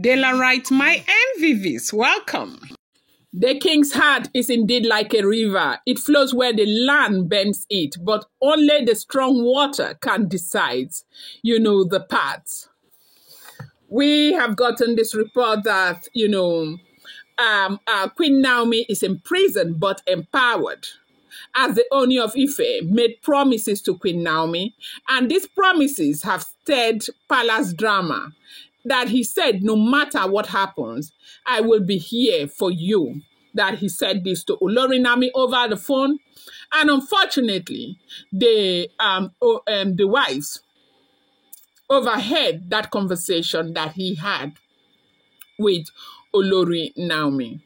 Daylight, my MVVs, welcome. The king's heart is indeed like a river. It flows where the land bends it, but only the strong water can decide, the path. We have gotten this report that, Queen Naomi is imprisoned but empowered, as the Ooni of Ife made promises to Queen Naomi, and these promises have stirred palace drama. That he said, no matter what happens, I will be here for you. That he said this to Oloris Naomi over the phone. And unfortunately, the wives overheard that conversation that he had with Oloris Naomi.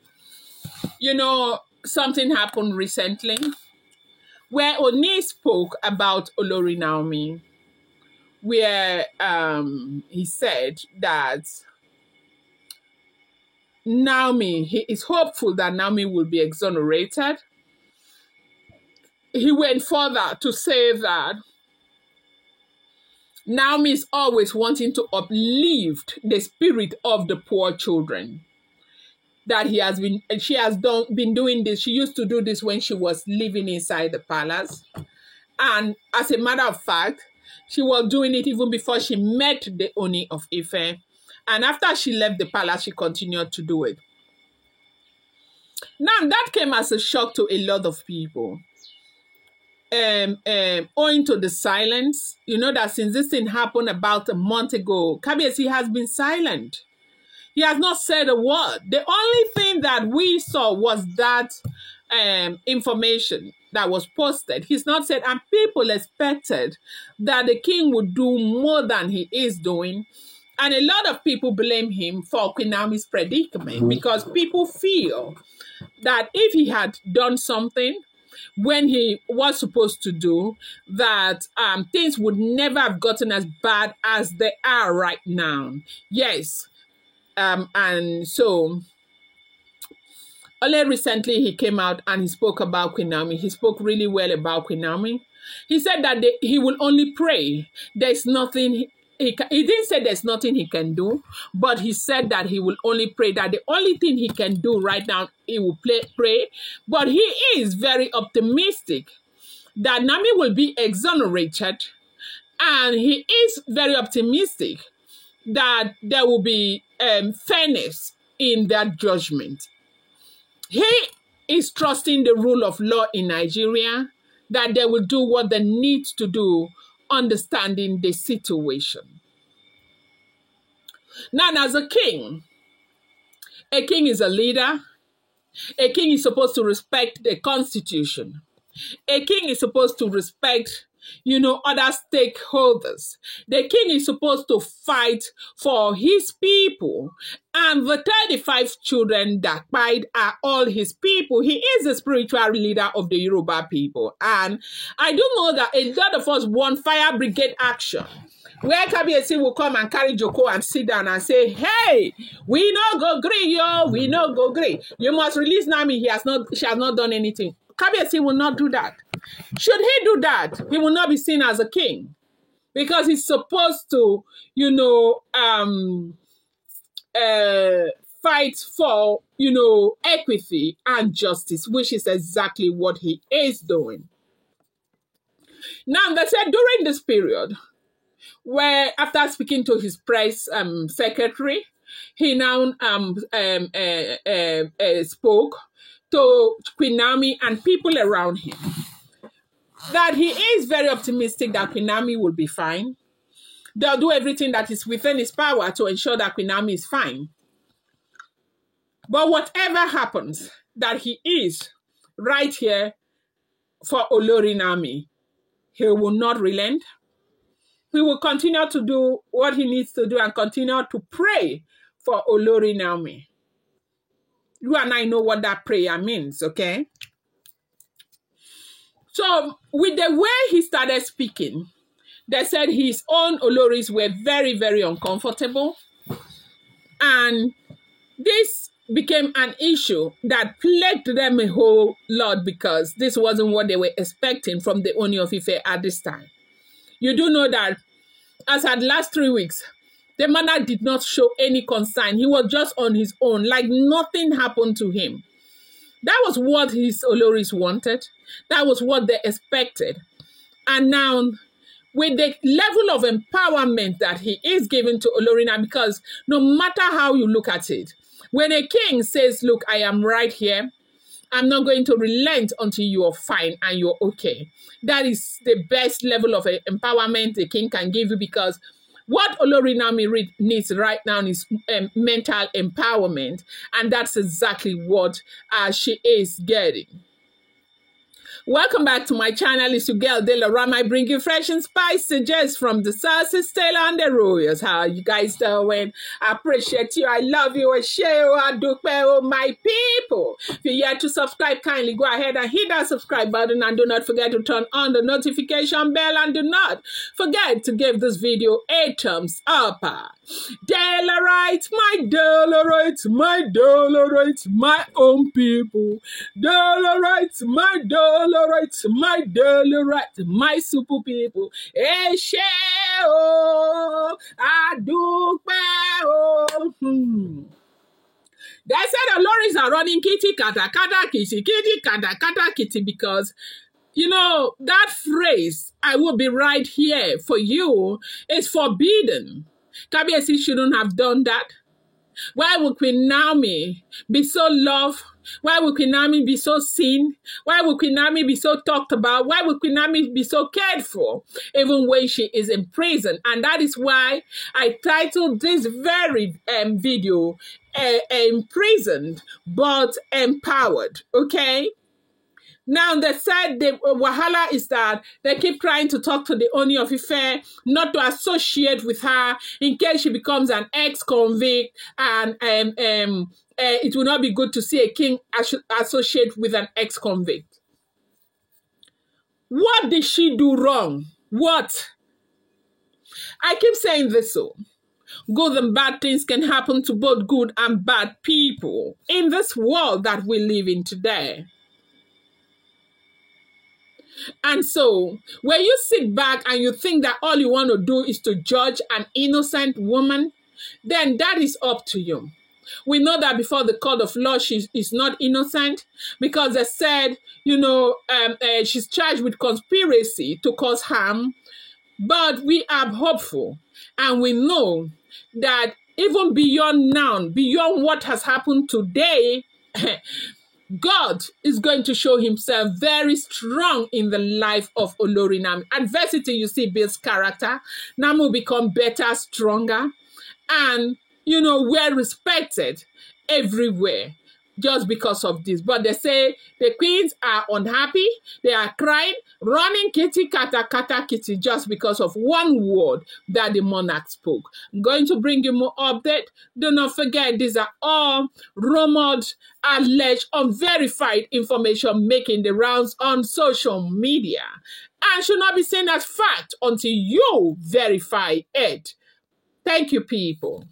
Something happened recently where Oni spoke about Oloris Naomi, where he said that Naomi, he is hopeful that Naomi will be exonerated. He went further to say that Naomi is always wanting to uplift the spirit of the poor children. That she has been doing this. She used to do this when she was living inside the palace. And as a matter of fact, she was doing it even before she met the Ooni of Ife. And after she left the palace, she continued to do it. Now, that came as a shock to a lot of people. Owing to the silence, that since this thing happened about a month ago, Kabiyesi has been silent. He has not said a word. The only thing that we saw was that information that was posted. He's not said, and people expected that the king would do more than he is doing. And a lot of people blame him for Queen Naomi's predicament because people feel that if he had done something when he was supposed to do, that things would never have gotten as bad as they are right now. Yes. And so only recently he came out and he spoke about Queen Naomi. He spoke really well about Queen Naomi. He said that he will only pray. There's nothing he didn't say there's nothing he can do, but he said that he will only pray. That the only thing he can do right now, he will pray. But he is very optimistic that Naomi will be exonerated, and he is very optimistic that there will be fairness in that judgment. He is trusting the rule of law in Nigeria, that they will do what they need to do, understanding the situation. Now, as a king is a leader. A king is supposed to respect the constitution. A king is supposed to respect other stakeholders. The king is supposed to fight for his people. And the 35 children that died are all his people. He is the spiritual leader of the Yoruba people. And I do know that a lot of us want fire brigade action, where Kabiyesi will come and carry Joko and sit down and say, hey, we no go gree, yo, we no go gree. You must release Naomi. She has not done anything. Kabiyesi will not do that. Should he do that, he will not be seen as a king, because he's supposed to, fight for, equity and justice, which is exactly what he is doing. Now, they said during this period, where after speaking to his press secretary, he now spoke to Queen Naomi and people around him, that he is very optimistic that Queen Naomi will be fine. They'll do everything that is within his power to ensure that Queen Naomi is fine. But whatever happens, that he is right here for Oloris Naomi. He will not relent. He will continue to do what he needs to do and continue to pray for Oloris Naomi. You and I know what that prayer means, okay? So, with the way he started speaking, they said his own Oloris were very, very uncomfortable. And this became an issue that plagued them a whole lot, because this wasn't what they were expecting from the Ooni of Ife at this time. You do know that as at last 3 weeks, The monarch did not show any concern. He was just on his own, like nothing happened to him. That was what his Oloris wanted. That was what they expected. And now, with the level of empowerment that he is giving to Olorina, because no matter how you look at it, when a king says, look, I am right here, I'm not going to relent until you are fine and you're okay. That is the best level of empowerment the king can give you, because what Olorina needs right now is mental empowerment, and that's exactly what she is getting. Welcome back to my channel. It's your girl, Oloris. I bring you fresh and spicy just from the sources, Taylor and the Royals. How are you guys doing? I appreciate you. I love you. I share you. I do my people. If you're yet to subscribe, kindly go ahead and hit that subscribe button, and do not forget to turn on the notification bell, and do not forget to give this video a thumbs up. Oloris, my own people. Oloris, my Oloris, my super people. They said Oloris are running kitty kata kata kitty because, you know, that phrase, I will be right here for you, is forbidden. Kabiyesi shouldn't have done that. Why would Queen Naomi be so loved? Why would Queen Naomi be so seen? Why would Queen Naomi be so talked about? Why would Queen Naomi be so cared for, even when she is in prison? And that is why I titled this very video, Imprisoned but Empowered, okay? Now, they said the wahala is that they keep trying to talk to the Ooni of Ife, not to associate with her in case she becomes an ex-convict, and it will not be good to see a king associate with an ex-convict. What did she do wrong? What? I keep saying this so. Good and bad things can happen to both good and bad people in this world that we live in today. And so, when you sit back and you think that all you want to do is to judge an innocent woman, then that is up to you. We know that before the court of law, she is not innocent, because they said, you know, she's charged with conspiracy to cause harm. But we are hopeful, and we know that even beyond now, beyond what has happened today, God is going to show himself very strong in the life of Olori Naomi. Adversity, you see, builds character. Naomi will become better, stronger, and, you know, well respected everywhere just because of this. But they say the queens are unhappy. They are crying, running kitty, kata, kata, kitty, just because of one word that the monarch spoke. I'm going to bring you more update. Do not forget, these are all rumored, alleged, unverified information making the rounds on social media, and should not be seen as fact until you verify it. Thank you, people.